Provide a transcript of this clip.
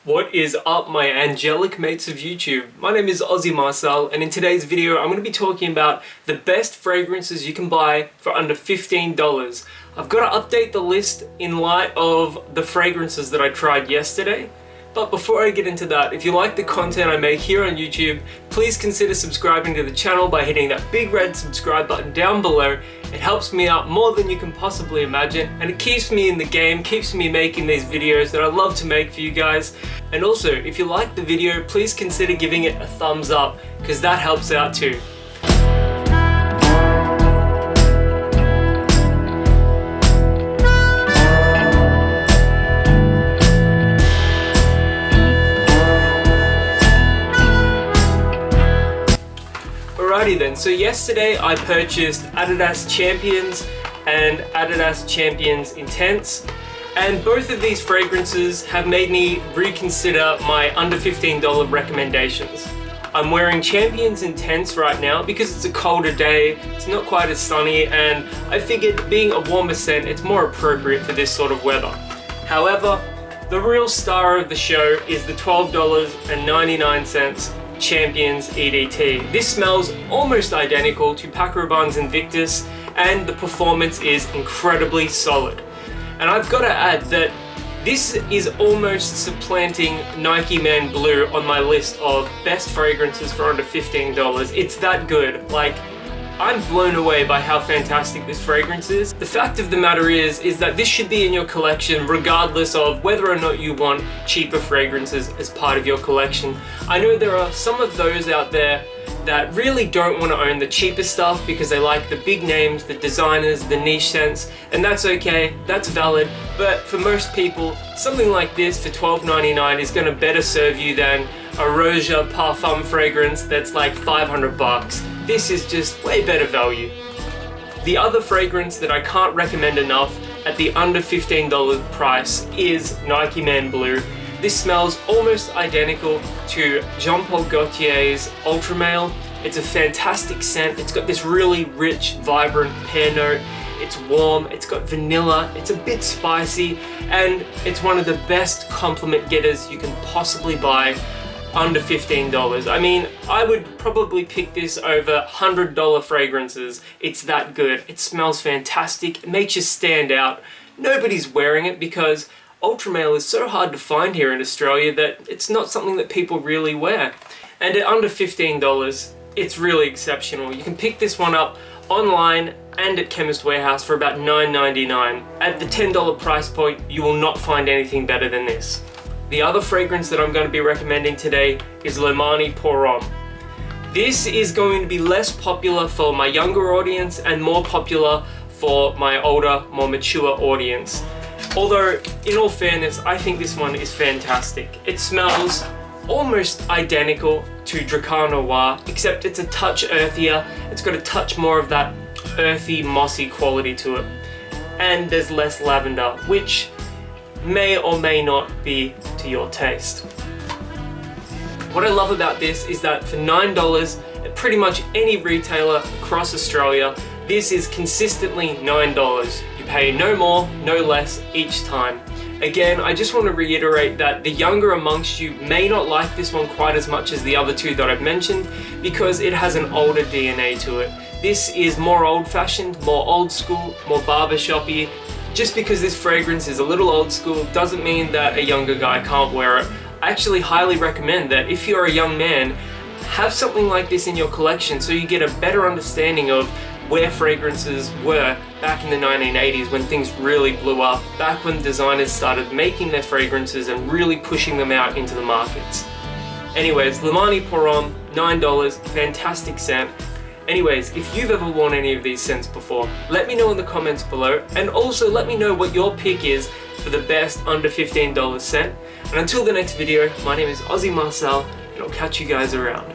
What is up, my angelic mates of YouTube? My name is Aussie Marcel, and in today's video I'm going to be talking about the best fragrances you can buy for under $15. I've got to update the list in light of the fragrances that I tried yesterday. But before I get into that, if you like the content I make here on YouTube, please consider subscribing to the channel by hitting that big red subscribe button down below. It helps me out more than you can possibly imagine, and it keeps me in the game, keeps me making these videos that I love to make for you guys. And also, if you like the video, please consider giving it a thumbs up, because that helps out too. Alrighty then, so yesterday I purchased Adidas Champions and Adidas Champions Intense, and both of these fragrances have made me reconsider my under $15 recommendations. I'm wearing Champions Intense right now because it's a colder day, it's not quite as sunny, and I figured being a warmer scent, it's more appropriate for this sort of weather. However, the real star of the show is the $12.99 Champions EDT. This smells almost identical to Paco Rabanne's Invictus, and the performance is incredibly solid. And I've got to add that this is almost supplanting Nike Man Blue on my list of best fragrances for under $15. It's that good. Like, I'm blown away by how fantastic this fragrance is. The fact of the matter is that this should be in your collection regardless of whether or not you want cheaper fragrances as part of your collection. I know there are some of those out there that really don't want to own the cheaper stuff because they like the big names, the designers, the niche scents, and that's okay, that's valid. But for most people, something like this for $12.99 is going to better serve you than a Roja Parfum fragrance that's like 500 bucks. This is just way better value. The other fragrance that I can't recommend enough at the under $15 price is Nike Man Blue. This smells almost identical to Jean Paul Gaultier's Ultra Male. It's a fantastic scent. It's got this really rich, vibrant pear note. It's warm, it's got vanilla, it's a bit spicy, and it's one of the best compliment getters you can possibly buy under $15. I mean, I would probably pick this over $100 fragrances. It's that good. It smells fantastic. It makes you stand out. Nobody's wearing it because Ultra Male is so hard to find here in Australia that it's not something that people really wear. And at under $15, it's really exceptional. You can pick this one up online and at Chemist Warehouse for about $9.99. At the $10 price point, you will not find anything better than this. The other fragrance that I'm going to be recommending today is Le Mani Pour Homme. This is going to be less popular for my younger audience and more popular for my older, more mature audience. Although, in all fairness, I think this one is fantastic. It smells almost identical to Drakkar Noir, except it's a touch earthier. It's got a touch more of that earthy, mossy quality to it. And there's less lavender, which may or may not be to your taste. What I love about this is that for $9 at pretty much any retailer across Australia, this is consistently $9. You pay no more, no less each time. Again, I just want to reiterate that the younger amongst you may not like this one quite as much as the other two that I've mentioned because it has an older DNA to it. This is more old-fashioned, more old school, more barbershoppy. Just because this fragrance is a little old school doesn't mean that a younger guy can't wear it. I actually highly recommend that if you're a young man, have something like this in your collection so you get a better understanding of where fragrances were back in the 1980s when things really blew up, back when designers started making their fragrances and really pushing them out into the markets. Anyways, Le Mani Pour Homme, $9, fantastic scent. Anyways, if you've ever worn any of these scents before, let me know in the comments below, and also let me know what your pick is for the best under $15 scent. And until the next video, my name is Aussie Marcel, and I'll catch you guys around.